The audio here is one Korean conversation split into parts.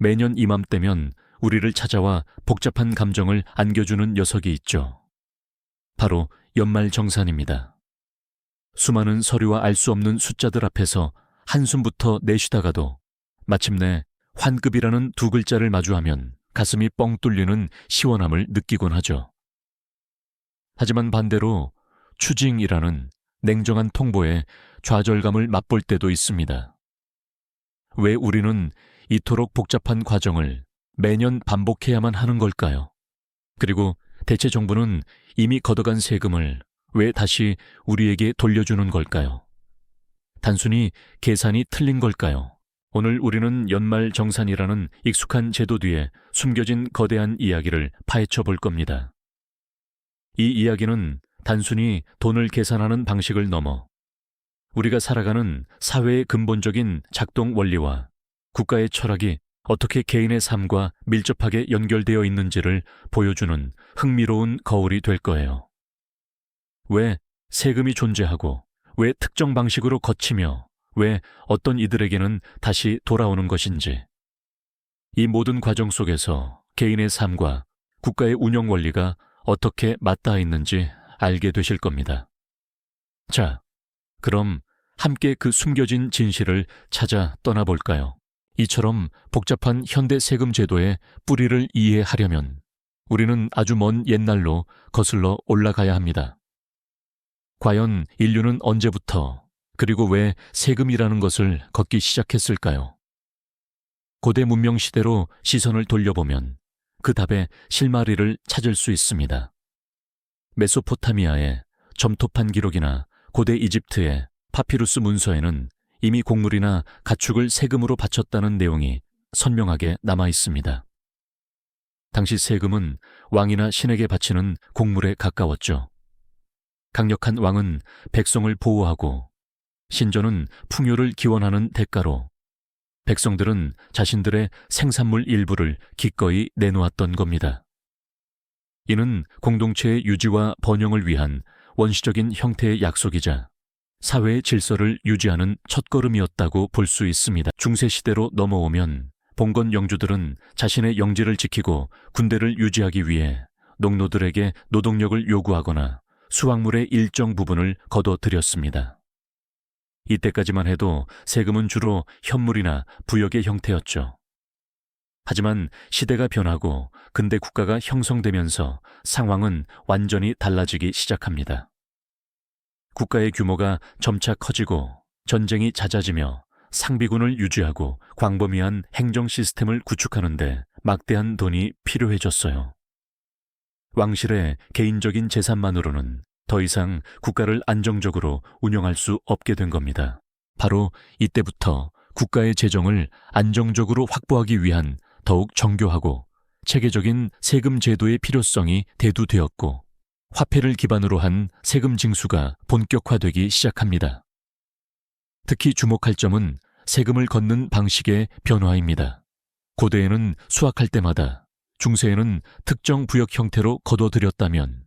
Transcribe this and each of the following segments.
매년 이맘때면 우리를 찾아와 복잡한 감정을 안겨주는 녀석이 있죠. 바로 연말정산입니다. 수많은 서류와 알 수 없는 숫자들 앞에서 한숨부터 내쉬다가도 마침내 환급이라는 두 글자를 마주하면 가슴이 뻥 뚫리는 시원함을 느끼곤 하죠. 하지만 반대로 추징이라는 냉정한 통보에 좌절감을 맛볼 때도 있습니다. 왜 우리는 이토록 복잡한 과정을 매년 반복해야만 하는 걸까요? 그리고 대체 정부는 이미 걷어간 세금을 왜 다시 우리에게 돌려주는 걸까요? 단순히 계산이 틀린 걸까요? 오늘 우리는 연말정산이라는 익숙한 제도 뒤에 숨겨진 거대한 이야기를 파헤쳐 볼 겁니다. 이 이야기는 단순히 돈을 계산하는 방식을 넘어 우리가 살아가는 사회의 근본적인 작동 원리와 국가의 철학이 어떻게 개인의 삶과 밀접하게 연결되어 있는지를 보여주는 흥미로운 거울이 될 거예요. 왜 세금이 존재하고, 왜 특정 방식으로 거치며, 왜 어떤 이들에게는 다시 돌아오는 것인지, 이 모든 과정 속에서 개인의 삶과 국가의 운영 원리가 어떻게 맞닿아 있는지 알게 되실 겁니다. 자, 그럼 함께 그 숨겨진 진실을 찾아 떠나볼까요? 이처럼 복잡한 현대 세금 제도의 뿌리를 이해하려면 우리는 아주 먼 옛날로 거슬러 올라가야 합니다. 과연 인류는 언제부터, 그리고 왜 세금이라는 것을 걷기 시작했을까요? 고대 문명 시대로 시선을 돌려보면 그 답의 실마리를 찾을 수 있습니다. 메소포타미아의 점토판 기록이나 고대 이집트의 파피루스 문서에는 이미 곡물이나 가축을 세금으로 바쳤다는 내용이 선명하게 남아 있습니다. 당시 세금은 왕이나 신에게 바치는 곡물에 가까웠죠. 강력한 왕은 백성을 보호하고 신전은 풍요를 기원하는 대가로 백성들은 자신들의 생산물 일부를 기꺼이 내놓았던 겁니다. 이는 공동체의 유지와 번영을 위한 원시적인 형태의 약속이자 사회의 질서를 유지하는 첫걸음이었다고 볼 수 있습니다. 중세시대로 넘어오면 봉건 영주들은 자신의 영지를 지키고 군대를 유지하기 위해 농노들에게 노동력을 요구하거나 수확물의 일정 부분을 거둬들였습니다. 이때까지만 해도 세금은 주로 현물이나 부역의 형태였죠. 하지만 시대가 변하고 근대 국가가 형성되면서 상황은 완전히 달라지기 시작합니다. 국가의 규모가 점차 커지고 전쟁이 잦아지며 상비군을 유지하고 광범위한 행정 시스템을 구축하는데 막대한 돈이 필요해졌어요. 왕실의 개인적인 재산만으로는 더 이상 국가를 안정적으로 운영할 수 없게 된 겁니다. 바로 이때부터 국가의 재정을 안정적으로 확보하기 위한 더욱 정교하고 체계적인 세금 제도의 필요성이 대두되었고 화폐를 기반으로 한 세금 징수가 본격화되기 시작합니다. 특히 주목할 점은 세금을 걷는 방식의 변화입니다. 고대에는 수확할 때마다, 중세에는 특정 부역 형태로 거둬들였다면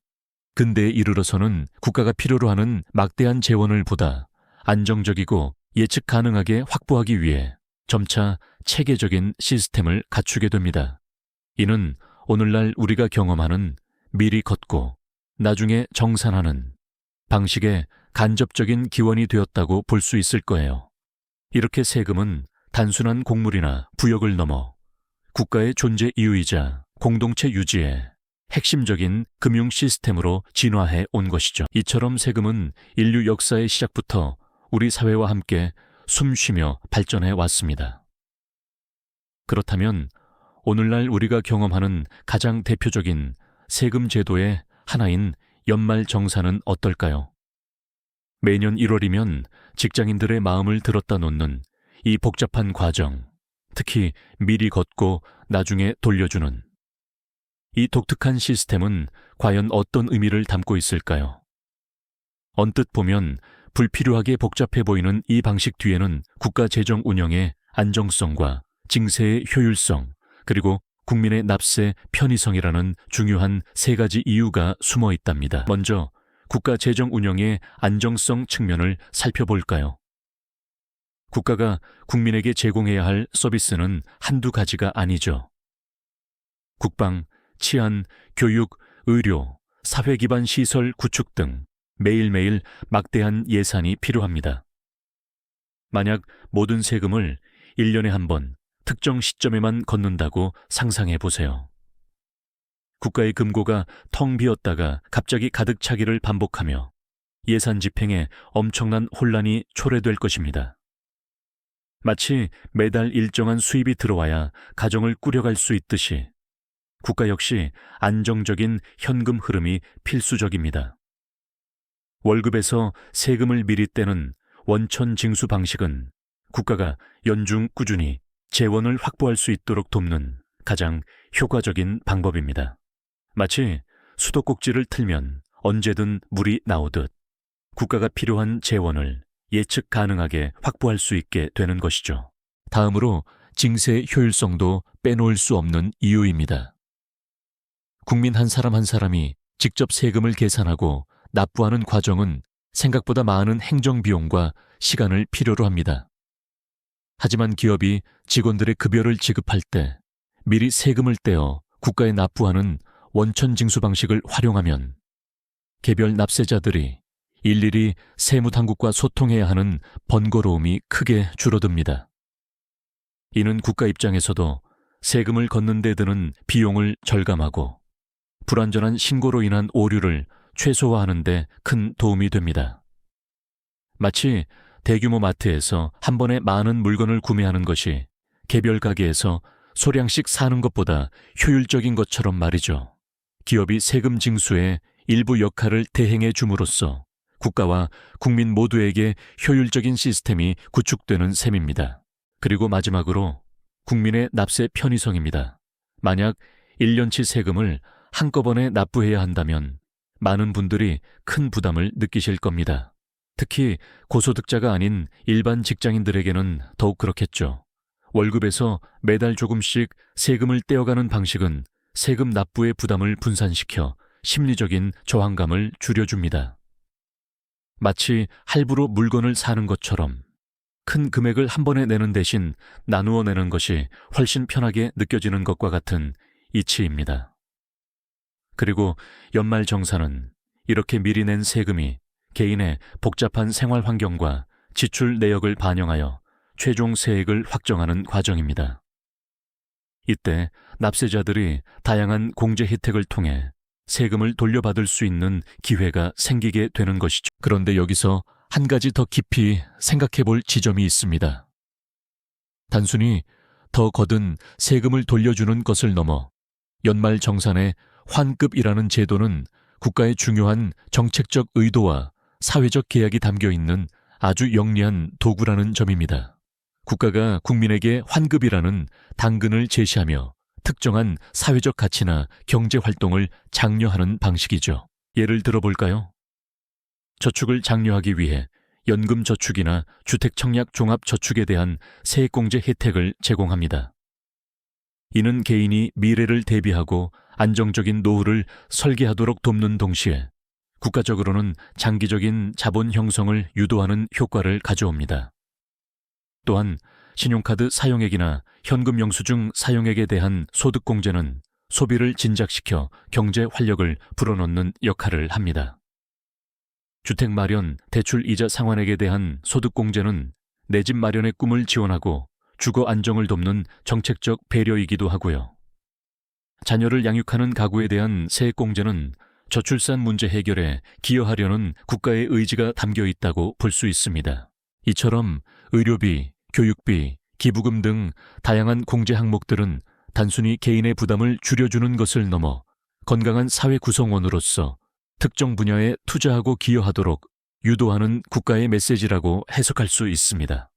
근대에 이르러서는 국가가 필요로 하는 막대한 재원을 보다 안정적이고 예측 가능하게 확보하기 위해 점차 체계적인 시스템을 갖추게 됩니다. 이는 오늘날 우리가 경험하는 미리 걷고 나중에 정산하는 방식의 간접적인 기원이 되었다고 볼 수 있을 거예요. 이렇게 세금은 단순한 곡물이나 부역을 넘어 국가의 존재 이유이자 공동체 유지의 핵심적인 금융 시스템으로 진화해 온 것이죠. 이처럼 세금은 인류 역사의 시작부터 우리 사회와 함께 숨쉬며 발전해 왔습니다. 그렇다면 오늘날 우리가 경험하는 가장 대표적인 세금 제도의 하나인 연말정산은 어떨까요? 매년 1월이면 직장인들의 마음을 들었다 놓는 이 복잡한 과정, 특히 미리 걷고 나중에 돌려주는 이 독특한 시스템은 과연 어떤 의미를 담고 있을까요? 언뜻 보면 불필요하게 복잡해 보이는 이 방식 뒤에는 국가 재정 운영의 안정성과 징세의 효율성, 그리고 국민의 납세 편의성이라는 중요한 세 가지 이유가 숨어 있답니다. 먼저 국가 재정 운영의 안정성 측면을 살펴볼까요? 국가가 국민에게 제공해야 할 서비스는 한두 가지가 아니죠. 국방, 치안, 교육, 의료, 사회 기반 시설 구축 등 매일매일 막대한 예산이 필요합니다. 만약 모든 세금을 1년에 한 번 특정 시점에만 걷는다고 상상해 보세요. 국가의 금고가 텅 비었다가 갑자기 가득 차기를 반복하며 예산 집행에 엄청난 혼란이 초래될 것입니다. 마치 매달 일정한 수입이 들어와야 가정을 꾸려갈 수 있듯이 국가 역시 안정적인 현금 흐름이 필수적입니다. 월급에서 세금을 미리 떼는 원천 징수 방식은 국가가 연중 꾸준히 재원을 확보할 수 있도록 돕는 가장 효과적인 방법입니다. 마치 수도꼭지를 틀면 언제든 물이 나오듯 국가가 필요한 재원을 예측 가능하게 확보할 수 있게 되는 것이죠. 다음으로 징세의 효율성도 빼놓을 수 없는 이유입니다. 국민 한 사람 한 사람이 직접 세금을 계산하고 납부하는 과정은 생각보다 많은 행정비용과 시간을 필요로 합니다. 하지만 기업이 직원들의 급여를 지급할 때 미리 세금을 떼어 국가에 납부하는 원천징수 방식을 활용하면 개별 납세자들이 일일이 세무당국과 소통해야 하는 번거로움이 크게 줄어듭니다. 이는 국가 입장에서도 세금을 걷는 데 드는 비용을 절감하고 불완전한 신고로 인한 오류를 최소화하는 데 큰 도움이 됩니다. 마치 대규모 마트에서 한 번에 많은 물건을 구매하는 것이 개별 가게에서 소량씩 사는 것보다 효율적인 것처럼 말이죠. 기업이 세금 징수에 일부 역할을 대행해 줌으로써 국가와 국민 모두에게 효율적인 시스템이 구축되는 셈입니다. 그리고 마지막으로 국민의 납세 편의성입니다. 만약 1년치 세금을 한꺼번에 납부해야 한다면 많은 분들이 큰 부담을 느끼실 겁니다. 특히 고소득자가 아닌 일반 직장인들에게는 더욱 그렇겠죠. 월급에서 매달 조금씩 세금을 떼어가는 방식은 세금 납부의 부담을 분산시켜 심리적인 저항감을 줄여줍니다. 마치 할부로 물건을 사는 것처럼 큰 금액을 한 번에 내는 대신 나누어 내는 것이 훨씬 편하게 느껴지는 것과 같은 이치입니다. 그리고 연말정산은 이렇게 미리 낸 세금이 개인의 복잡한 생활 환경과 지출 내역을 반영하여 최종 세액을 확정하는 과정입니다. 이때 납세자들이 다양한 공제 혜택을 통해 세금을 돌려받을 수 있는 기회가 생기게 되는 것이죠. 그런데 여기서 한 가지 더 깊이 생각해 볼 지점이 있습니다. 단순히 더 거둔 세금을 돌려주는 것을 넘어 연말정산의 환급이라는 제도는 국가의 중요한 정책적 의도와 사회적 계약이 담겨 있는 아주 영리한 도구라는 점입니다. 국가가 국민에게 환급이라는 당근을 제시하며 특정한 사회적 가치나 경제 활동을 장려하는 방식이죠. 예를 들어볼까요? 저축을 장려하기 위해 연금저축이나 주택청약종합저축에 대한 세액공제 혜택을 제공합니다. 이는 개인이 미래를 대비하고 안정적인 노후를 설계하도록 돕는 동시에 국가적으로는 장기적인 자본 형성을 유도하는 효과를 가져옵니다. 또한 신용카드 사용액이나 현금 영수증 사용액에 대한 소득공제는 소비를 진작시켜 경제 활력을 불어넣는 역할을 합니다. 주택 마련, 대출 이자 상환액에 대한 소득공제는 내 집 마련의 꿈을 지원하고 주거 안정을 돕는 정책적 배려이기도 하고요. 자녀를 양육하는 가구에 대한 세액공제는 저출산 문제 해결에 기여하려는 국가의 의지가 담겨 있다고 볼 수 있습니다. 이처럼 의료비, 교육비, 기부금 등 다양한 공제 항목들은 단순히 개인의 부담을 줄여주는 것을 넘어 건강한 사회 구성원으로서 특정 분야에 투자하고 기여하도록 유도하는 국가의 메시지라고 해석할 수 있습니다.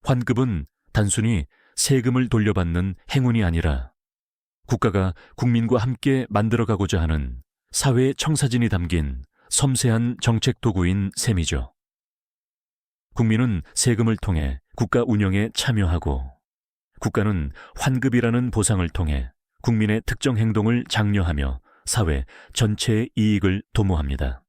환급은 단순히 세금을 돌려받는 행운이 아니라 국가가 국민과 함께 만들어가고자 하는 사회의 청사진이 담긴 섬세한 정책 도구인 셈이죠. 국민은 세금을 통해 국가 운영에 참여하고 국가는 환급이라는 보상을 통해 국민의 특정 행동을 장려하며 사회 전체의 이익을 도모합니다.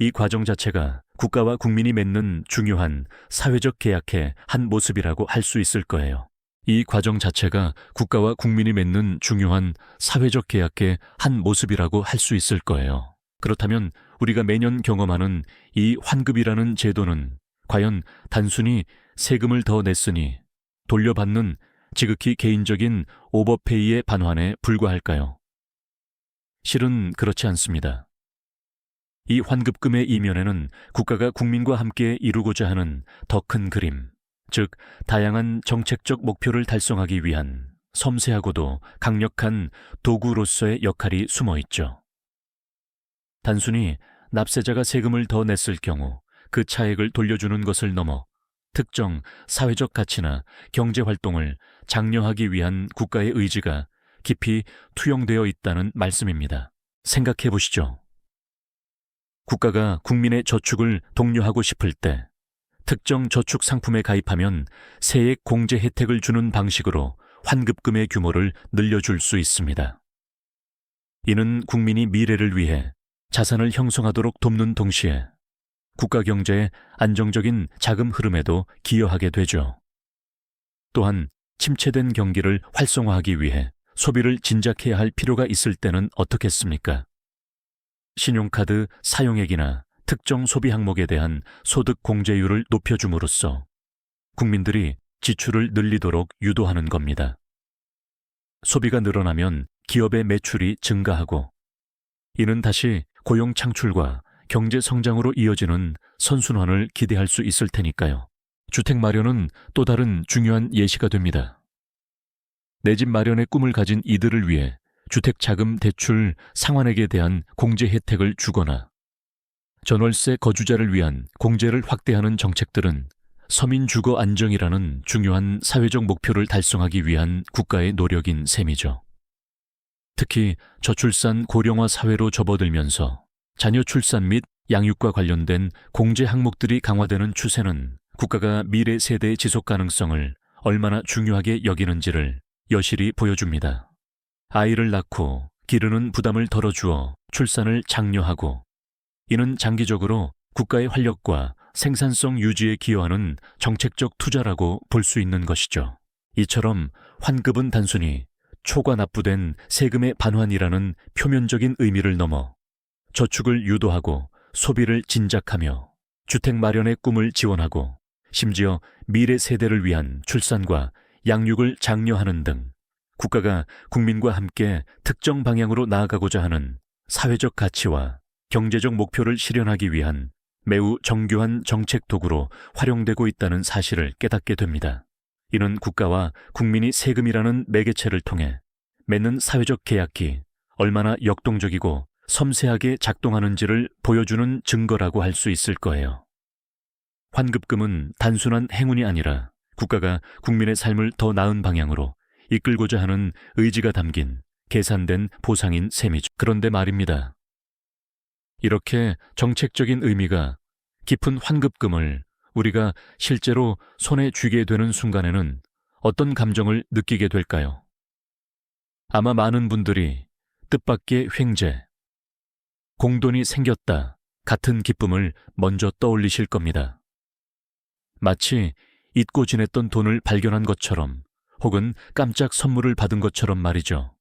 이 과정 자체가 국가와 국민이 맺는 중요한 사회적 계약의 한 모습이라고 할 수 있을 거예요. 이 과정 자체가 국가와 국민이 맺는 중요한 사회적 계약의 한 모습이라고 할 수 있을 거예요. 그렇다면 우리가 매년 경험하는 이 환급이라는 제도는 과연 단순히 세금을 더 냈으니 돌려받는 지극히 개인적인 오버페이의 반환에 불과할까요? 실은 그렇지 않습니다. 이 환급금의 이면에는 국가가 국민과 함께 이루고자 하는 더 큰 그림, 즉 다양한 정책적 목표를 달성하기 위한 섬세하고도 강력한 도구로서의 역할이 숨어 있죠. 단순히 납세자가 세금을 더 냈을 경우 그 차액을 돌려주는 것을 넘어 특정 사회적 가치나 경제활동을 장려하기 위한 국가의 의지가 깊이 투영되어 있다는 말씀입니다. 생각해 보시죠. 국가가 국민의 저축을 독려하고 싶을 때 특정 저축 상품에 가입하면 세액 공제 혜택을 주는 방식으로 환급금의 규모를 늘려줄 수 있습니다. 이는 국민이 미래를 위해 자산을 형성하도록 돕는 동시에 국가 경제의 안정적인 자금 흐름에도 기여하게 되죠. 또한 침체된 경기를 활성화하기 위해 소비를 진작해야 할 필요가 있을 때는 어떻겠습니까? 신용카드 사용액이나 특정 소비 항목에 대한 소득 공제율을 높여줌으로써 국민들이 지출을 늘리도록 유도하는 겁니다. 소비가 늘어나면 기업의 매출이 증가하고 이는 다시 고용 창출과 경제 성장으로 이어지는 선순환을 기대할 수 있을 테니까요. 주택 마련은 또 다른 중요한 예시가 됩니다. 내 집 마련의 꿈을 가진 이들을 위해 주택자금 대출 상환액에 대한 공제 혜택을 주거나 전월세 거주자를 위한 공제를 확대하는 정책들은 서민 주거 안정이라는 중요한 사회적 목표를 달성하기 위한 국가의 노력인 셈이죠. 특히 저출산 고령화 사회로 접어들면서 자녀 출산 및 양육과 관련된 공제 항목들이 강화되는 추세는 국가가 미래 세대의 지속 가능성을 얼마나 중요하게 여기는지를 여실히 보여줍니다. 아이를 낳고 기르는 부담을 덜어주어 출산을 장려하고 이는 장기적으로 국가의 활력과 생산성 유지에 기여하는 정책적 투자라고 볼 수 있는 것이죠. 이처럼 환급은 단순히 초과 납부된 세금의 반환이라는 표면적인 의미를 넘어 저축을 유도하고 소비를 진작하며 주택 마련의 꿈을 지원하고 심지어 미래 세대를 위한 출산과 양육을 장려하는 등 국가가 국민과 함께 특정 방향으로 나아가고자 하는 사회적 가치와 경제적 목표를 실현하기 위한 매우 정교한 정책 도구로 활용되고 있다는 사실을 깨닫게 됩니다. 이는 국가와 국민이 세금이라는 매개체를 통해 맺는 사회적 계약이 얼마나 역동적이고 섬세하게 작동하는지를 보여주는 증거라고 할 수 있을 거예요. 환급금은 단순한 행운이 아니라 국가가 국민의 삶을 더 나은 방향으로 이끌고자 하는 의지가 담긴 계산된 보상인 셈이죠. 그런데 말입니다. 이렇게 정책적인 의미가 깊은 환급금을 우리가 실제로 손에 쥐게 되는 순간에는 어떤 감정을 느끼게 될까요? 아마 많은 분들이 뜻밖의 횡재, 공돈이 생겼다 같은 기쁨을 먼저 떠올리실 겁니다. 마치 잊고 지냈던 돈을 발견한 것처럼 혹은 깜짝 선물을 받은 것처럼 말이죠.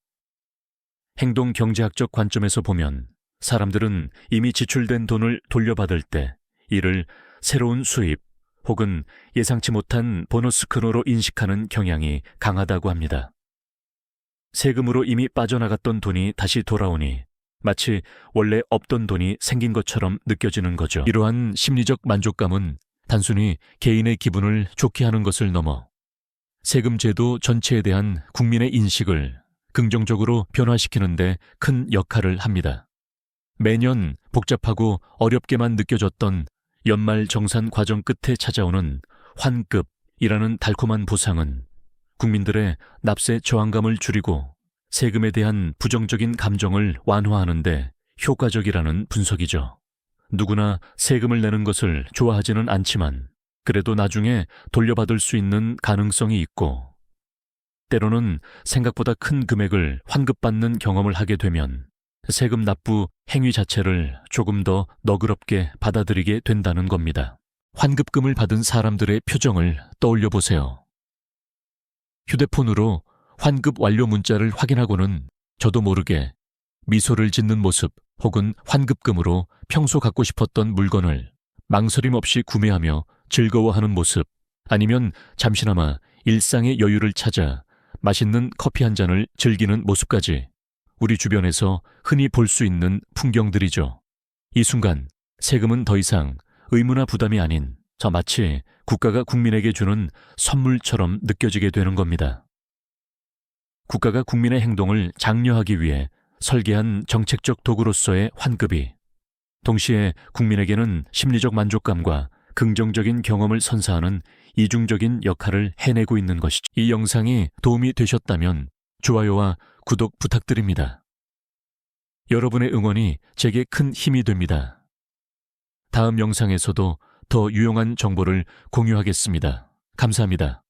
행동 경제학적 관점에서 보면 사람들은 이미 지출된 돈을 돌려받을 때 이를 새로운 수입 혹은 예상치 못한 보너스 근호로 인식하는 경향이 강하다고 합니다. 세금으로 이미 빠져나갔던 돈이 다시 돌아오니 마치 원래 없던 돈이 생긴 것처럼 느껴지는 거죠. 이러한 심리적 만족감은 단순히 개인의 기분을 좋게 하는 것을 넘어 세금 제도 전체에 대한 국민의 인식을 긍정적으로 변화시키는 데 큰 역할을 합니다. 매년 복잡하고 어렵게만 느껴졌던 연말 정산 과정 끝에 찾아오는 환급이라는 달콤한 보상은 국민들의 납세 저항감을 줄이고 세금에 대한 부정적인 감정을 완화하는 데 효과적이라는 분석이죠. 누구나 세금을 내는 것을 좋아하지는 않지만 그래도 나중에 돌려받을 수 있는 가능성이 있고 때로는 생각보다 큰 금액을 환급받는 경험을 하게 되면 세금 납부 행위 자체를 조금 더 너그럽게 받아들이게 된다는 겁니다. 환급금을 받은 사람들의 표정을 떠올려 보세요. 휴대폰으로 환급 완료 문자를 확인하고는 저도 모르게 미소를 짓는 모습 혹은 환급금으로 평소 갖고 싶었던 물건을 망설임 없이 구매하며 즐거워하는 모습, 아니면 잠시나마 일상의 여유를 찾아 맛있는 커피 한 잔을 즐기는 모습까지 우리 주변에서 흔히 볼 수 있는 풍경들이죠. 이 순간 세금은 더 이상 의무나 부담이 아닌 저 마치 국가가 국민에게 주는 선물처럼 느껴지게 되는 겁니다. 국가가 국민의 행동을 장려하기 위해 설계한 정책적 도구로서의 환급이 동시에 국민에게는 심리적 만족감과 긍정적인 경험을 선사하는 이중적인 역할을 해내고 있는 것이죠. 이 영상이 도움이 되셨다면 좋아요와 구독 부탁드립니다. 여러분의 응원이 제게 큰 힘이 됩니다. 다음 영상에서도 더 유용한 정보를 공유하겠습니다. 감사합니다.